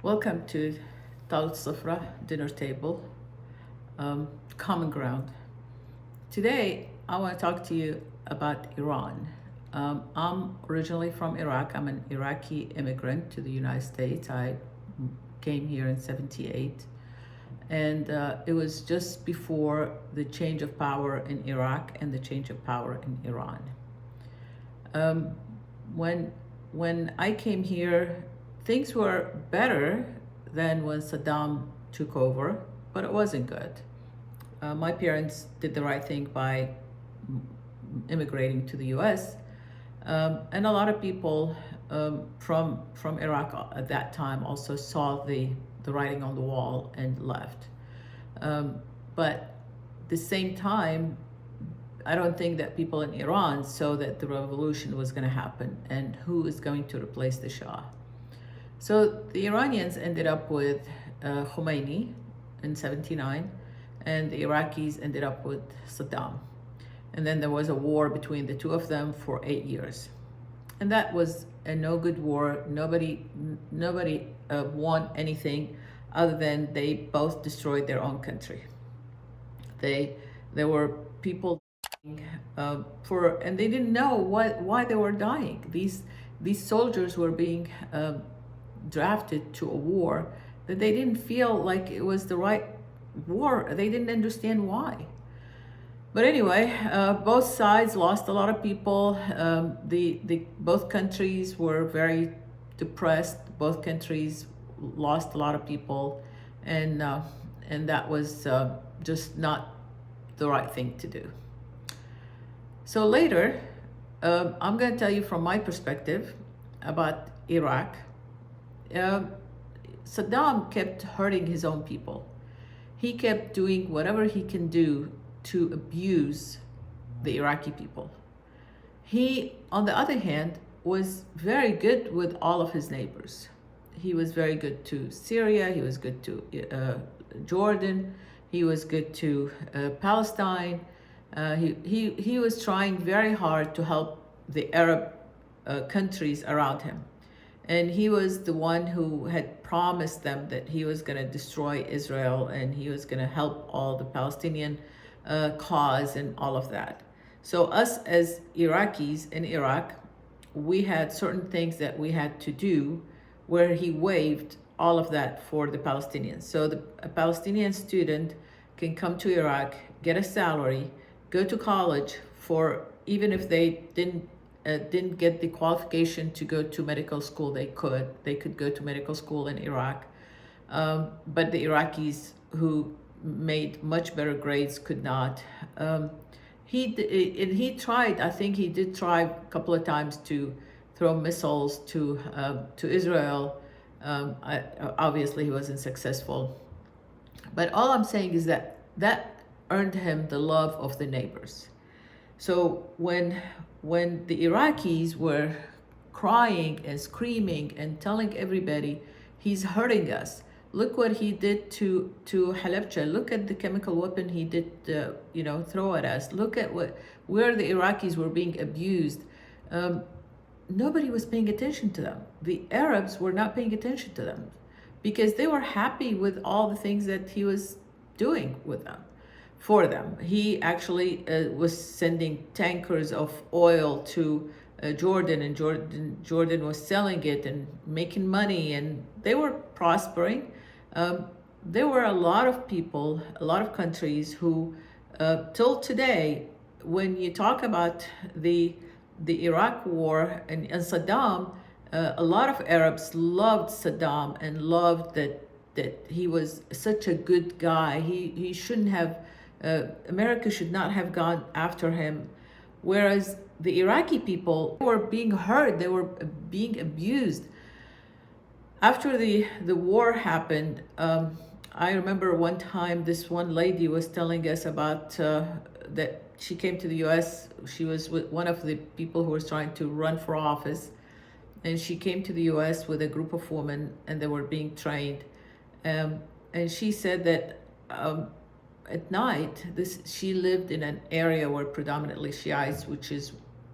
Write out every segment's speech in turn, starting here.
Welcome to Tawlet El Sifra dinner table, common ground. Today, I want to talk to you about Iran. I'm originally from Iraq. I'm an Iraqi immigrant to the United States. I came here in '78, and it was just before the change of power in Iraq and the change of power in Iran. Um, when when I came here, things were better than when Saddam took over, but it wasn't good. My parents did the right thing by immigrating to the U.S., and a lot of people from Iraq at that time also saw the writing on the wall and left. But at the same time, I don't think that people in Iran saw that the revolution was going to happen and who is going to replace the Shah. So the Iranians ended up with Khomeini in '79, and the Iraqis ended up with Saddam. And then there was a war between the two of them for 8 years. And that was a no good war. Nobody won anything other than they both destroyed their own country. There were people and they didn't know why they were dying. These soldiers were being drafted to a war that they didn't feel like it was the right war. They didn't understand why. But anyway, both sides lost a lot of people. Both countries were very depressed. Both countries lost a lot of people, and that was just not the right thing to do. So later, I'm going to tell you from my perspective about Iraq. Saddam kept hurting his own people. He kept doing whatever he can do to abuse the Iraqi people. He, on the other hand, was very good with all of his neighbors. He was very good to Syria, he was good to Jordan, he was good to Palestine. He was trying very hard to help the Arab countries around him. And he was the one who had promised them that he was going to destroy Israel and he was going to help all the Palestinian cause and all of that. So us as Iraqis in Iraq, we had certain things that we had to do where he waived all of that for the Palestinians. So a Palestinian student can come to Iraq, get a salary, go to college for, even if they didn't get the qualification to go to medical school, they could go to medical school in Iraq. But the Iraqis who made much better grades could not. He tried, I think he did try a couple of times to throw missiles to Israel. Obviously he wasn't successful. But all I'm saying is that earned him the love of the neighbors. So when the Iraqis were crying and screaming and telling everybody, he's hurting us. Look what he did to Halabja. Look at the chemical weapon he did, throw at us. Look at where the Iraqis were being abused. Nobody was paying attention to them. The Arabs were not paying attention to them because they were happy with all the things that he was doing with them. For them. He actually was sending tankers of oil to Jordan, and Jordan was selling it and making money, and they were prospering. There were a lot of people, a lot of countries who, till today, when you talk about the Iraq war and Saddam, a lot of Arabs loved Saddam and loved that he was such a good guy. He shouldn't have. America should not have gone after him, whereas the Iraqi people were being hurt, they were being abused. After the war happened, I remember one time this one lady was telling us about that she came to the US. She was with one of the people who was trying to run for office, and she came to the US with a group of women, and they were being trained. And she said that at night, she lived in an area where predominantly Shiites, which is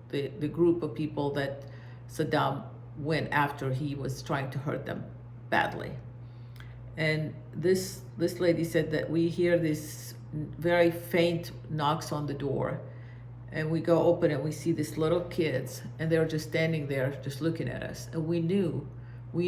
the group of people that Saddam went after he was trying to hurt them badly. And this lady said that we hear these very faint knocks on the door, and we go open and we see these little kids, and they're just standing there just looking at us. And we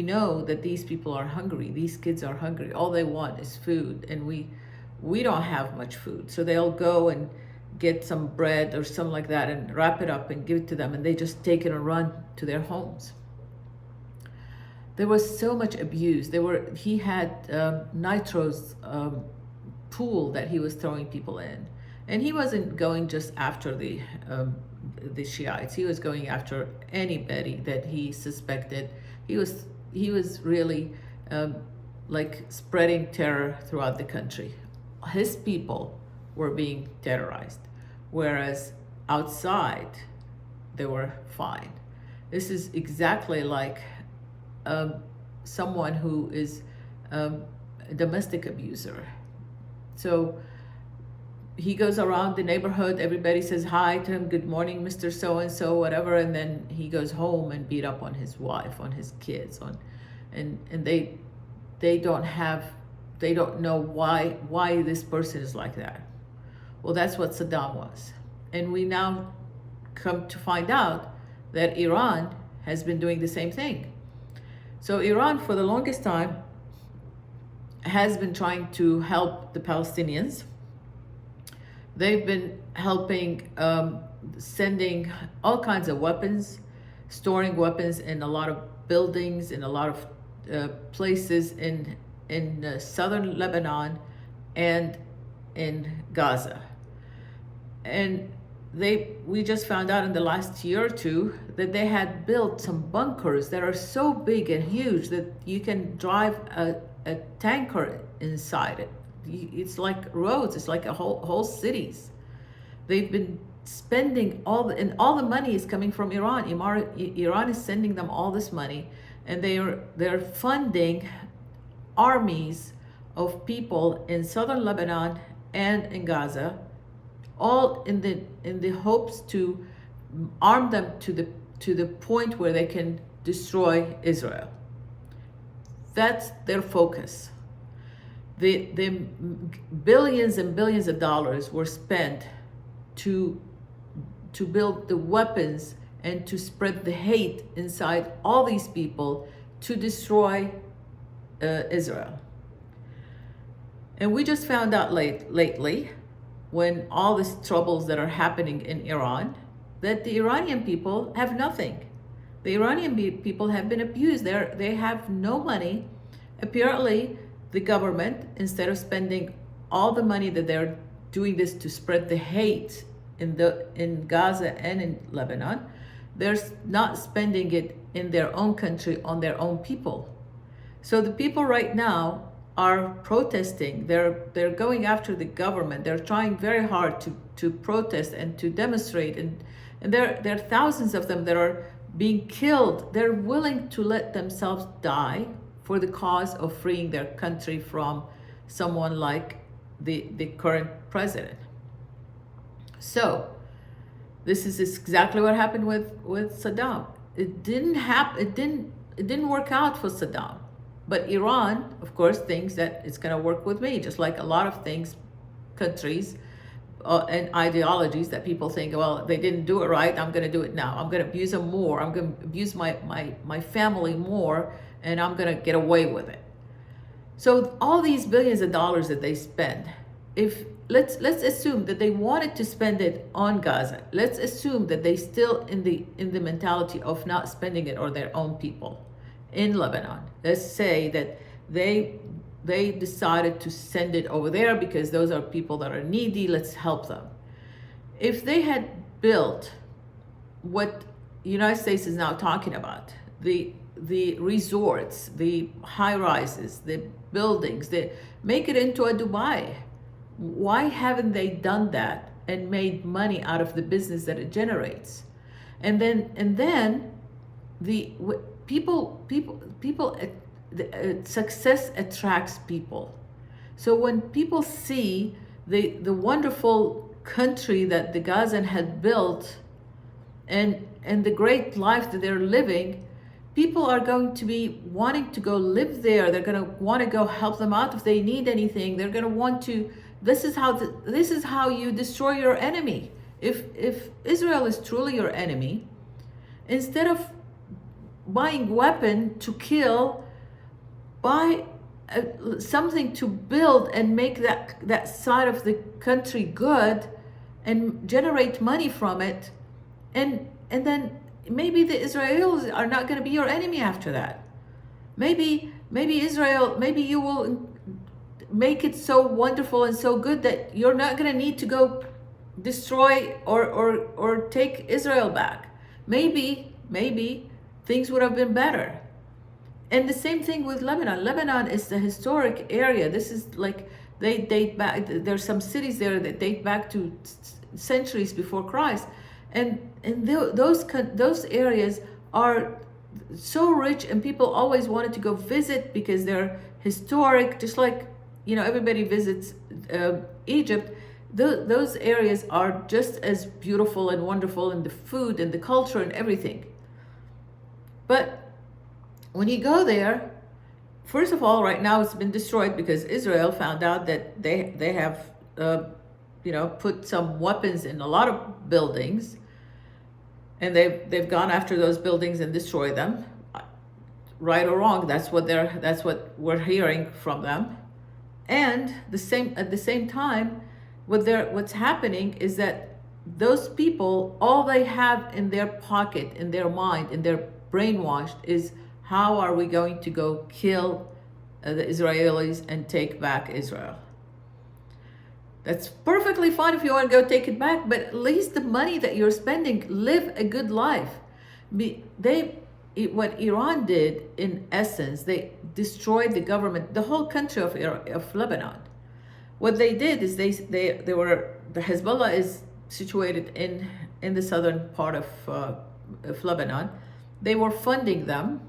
know that these people are hungry. These kids are hungry. All they want is food, and we don't have much food. So they'll go and get some bread or something like that and wrap it up and give it to them, and they just take it and run to their homes. There was so much abuse. He had nitro's pool that he was throwing people in, and he wasn't going just after the Shiites. He was going after anybody that he suspected. He was really like spreading terror throughout the country. His people were being terrorized, whereas outside they were fine. This is exactly like someone who is a domestic abuser. So he goes around the neighborhood, everybody says hi to him, good morning, Mr. So-and-so, whatever, and then he goes home and beat up on his wife, on his kids, and they don't know why this person is like that. Well, that's what Saddam was. And we now come to find out that Iran has been doing the same thing. So Iran, for the longest time, has been trying to help the Palestinians. They've been helping, sending all kinds of weapons, storing weapons in a lot of buildings, in a lot of places in southern Lebanon and in Gaza. And we just found out in the last year or two that they had built some bunkers that are so big and huge that you can drive a tanker inside it. It's like roads, it's like a whole cities. They've been spending and all the money is coming from Iran. Iran is sending them all this money, and they're funding armies of people in southern Lebanon and in Gaza, all in the hopes to arm them to the point where they can destroy Israel. That's their focus. The billions and billions of dollars were spent to build the weapons and to spread the hate inside all these people to destroy Israel. And we just found out lately, when all these troubles that are happening in Iran, that the Iranian people have nothing. The Iranian people have been abused. They have no money. Apparently, the government, instead of spending all the money that they're doing this to spread the hate in Gaza and in Lebanon, they're not spending it in their own country on their own people. So the people right now are protesting. They're going after the government. They're trying very hard to protest and to demonstrate, and there are thousands of them that are being killed. They're willing to let themselves die for the cause of freeing their country from someone like the current president. So this is exactly what happened with Saddam. It didn't work out for Saddam. But Iran, of course, thinks that it's going to work with me, just like a lot of things, countries and ideologies that people think, well, they didn't do it right, I'm going to do it now. I'm going to abuse them more. I'm going to abuse my family more, and I'm going to get away with it. So all these billions of dollars that they spend, let's assume that they wanted to spend it on Gaza. Let's assume that they still in the mentality of not spending it on their own people in Lebanon. Let's say that they decided to send it over there because those are people that are needy. Let's help them. If they had built what the United States is now talking about, the resorts, the high rises, the buildings, they make it into a Dubai. Why haven't they done that and made money out of the business that it generates? And then the success attracts people. So when people see the wonderful country that the Gazan had built and the great life that they're living, people are going to be wanting to go live there. They're going to want to go help them out if they need anything. They're going to want to. This is how you destroy your enemy. If Israel is truly your enemy, instead of buying weapon to kill, buy something to build and make that side of the country good, and generate money from it, and then maybe the Israelis are not going to be your enemy after that. Maybe Israel, maybe you will make it so wonderful and so good that you're not going to need to go destroy or take Israel back. Maybe things would have been better. And the same thing with Lebanon. Lebanon is the historic area. This is like, they date back, there's some cities there that date back to centuries before Christ. And those areas are so rich, and people always wanted to go visit because they're historic, just like, everybody visits Egypt. Those areas are just as beautiful and wonderful, in the food and the culture and everything. But when you go there, first of all, right now it's been destroyed because Israel found out that they have put some weapons in a lot of buildings, and they've gone after those buildings and destroyed them. Right or wrong, that's what we're hearing from them. And at the same time, what's happening is that those people, all they have in their pocket, in their mind, in their brainwashed, is how are we going to go kill the Israelis and take back Israel. That's perfectly fine if you want to go take it back, but at least the money that you're spending, live a good life. What Iran did, in essence, they destroyed the government, the whole country of Lebanon. What they did is the Hezbollah is situated in the southern part of Lebanon. They were funding them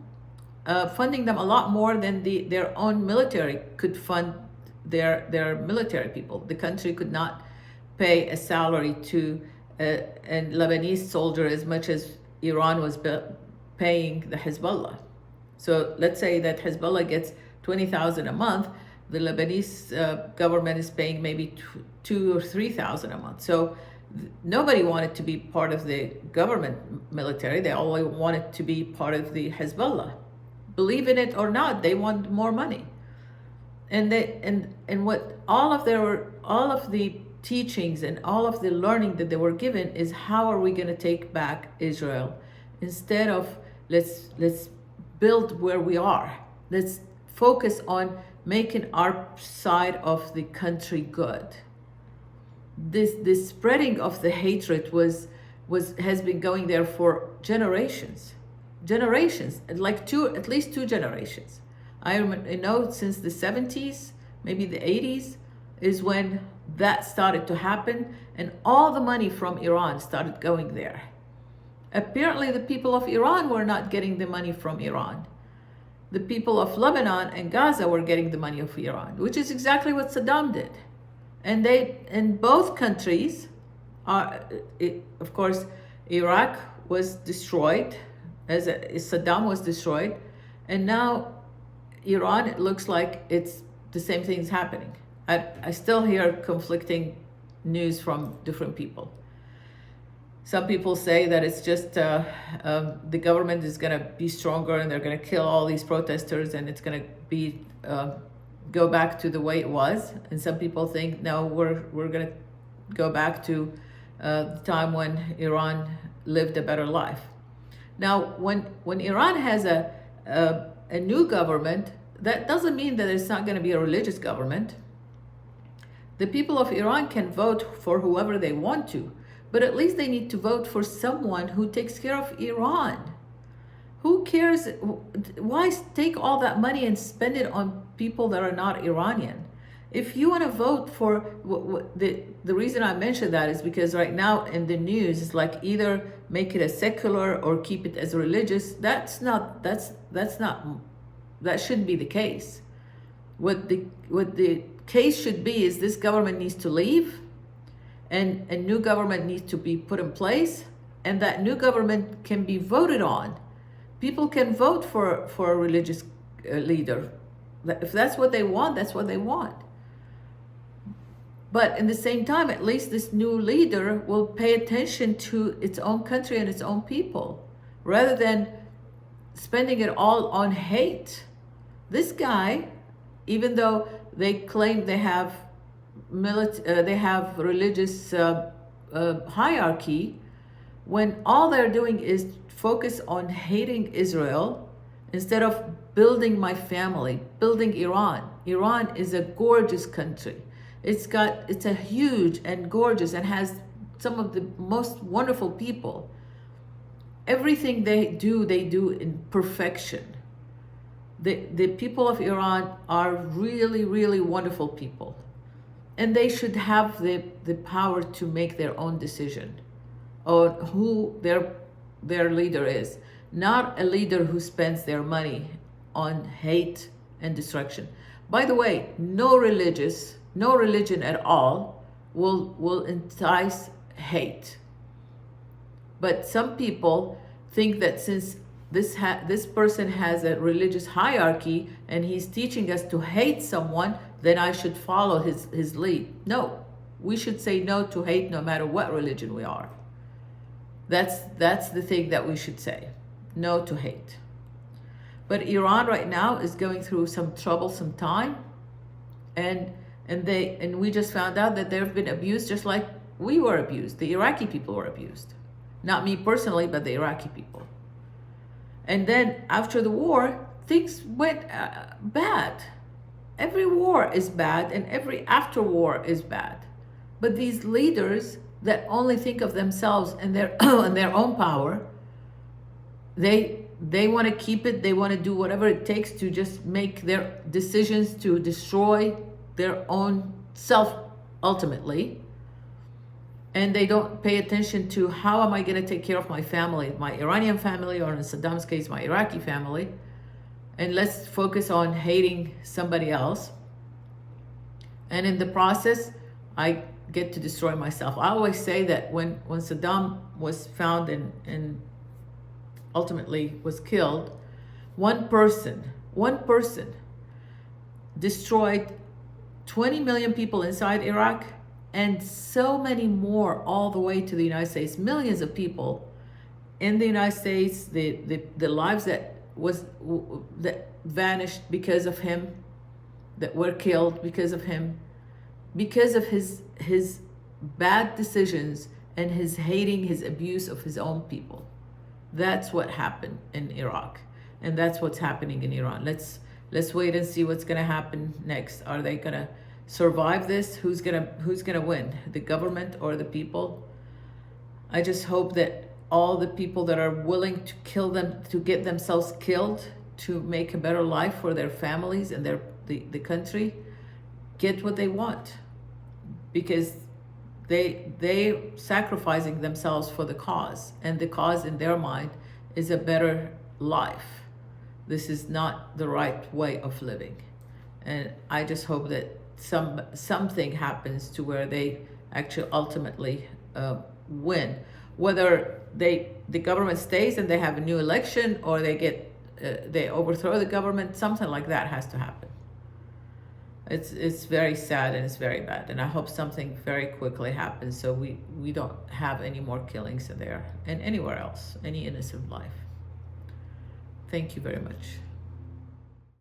a lot more than their own military could fund their military people. The country could not pay a salary to a Lebanese soldier as much as Iran was paying the Hezbollah. So let's say that Hezbollah gets $20,000 a month. The Lebanese government is paying maybe $2,000 or $3,000 a month. So nobody wanted to be part of the government military. They all wanted to be part of the Hezbollah. Believe in it or not, they want more money. And what all of the teachings and all of the learning that they were given is, how are we going to take back Israel, instead of let's build where we are. Let's focus on making our side of the country good. This spreading of the hatred has been going there for generations, like at least two generations. I know since the 70s, maybe the 80s, is when that started to happen, and all the money from Iran started going there. Apparently, the people of Iran were not getting the money from Iran. The people of Lebanon and Gaza were getting the money of Iran, which is exactly what Saddam did. And in both countries, of course, Iraq was destroyed, as Saddam was destroyed, and now Iran, it looks like it's the same thing is happening. I still hear conflicting news from different people. Some people say that it's just the government is going to be stronger and they're going to kill all these protesters, and it's going to be go back to the way it was. And some people think, no, we're going to go back to the time when Iran lived a better life. Now, when Iran has a new government, that doesn't mean that it's not going to be a religious government. The people of Iran can vote for whoever they want to, but at least they need to vote for someone who takes care of Iran. Who cares? Why take all that money and spend it on people that are not Iranian? If you want to vote for, the reason I mention that is because right now in the news, it's like either make it a secular or keep it as religious. That shouldn't be the case. What the case should be is, this government needs to leave, and a new government needs to be put in place, and that new government can be voted on People can vote for a religious leader. If that's what they want, that's what they want. But in the same time, at least this new leader will pay attention to its own country and its own people, rather than spending it all on hate. This guy, even though they claim they have religious hierarchy, when all they're doing is focus on hating Israel instead of building my family, building Iran. Iran is a gorgeous country. It's a huge and gorgeous and has some of the most wonderful people. Everything they do in perfection. The people of Iran are really, really wonderful people. And they should have the power to make their own decision on who their leader is. Not a leader who spends their money on hate and destruction. By the way, no religion at all will entice hate. But some people think that since this person has a religious hierarchy and he's teaching us to hate someone, then I should follow his lead. No, we should say no to hate no matter what religion we are. That's the thing that we should say. No to hate. But Iran right now is going through some troublesome time, and we just found out that they've been abused just like we were abused. The Iraqi people were abused. Not me personally, but the Iraqi people. And then after the war, things went bad. Every war is bad and every after war is bad. But these leaders that only think of themselves and their and their own power, they want to keep it. They want to do whatever it takes to just make their decisions to destroy their own self ultimately. And they don't pay attention to how am I going to take care of my family, my Iranian family, or in Saddam's case, my Iraqi family. And let's focus on hating somebody else. And in the process, I get to destroy myself. I always say that when Saddam was found and ultimately was killed, one person destroyed 20 million people inside Iraq, and so many more all the way to the United States. Millions of people in the United States, the lives that vanished because of him, that were killed because of him, because of his bad decisions and his hating, his abuse of his own people. That's what happened in Iraq, and that's what's happening in Iran. Let's wait and see what's gonna happen next. Are they gonna survive this? Who's gonna win? The government or the people? I just hope that all the people that are willing to kill them, to get themselves killed, to make a better life for their families and the country, get what they want, because they sacrificing themselves for the cause, and the cause in their mind is a better life. This is not the right way of living, and I just hope that something happens to where they actually ultimately win. Whether the government stays and they have a new election, or they overthrow the government, something like that has to happen. It's very sad and it's very bad, and I hope something very quickly happens so we don't have any more killings in there and anywhere else, any innocent life. Thank you very much.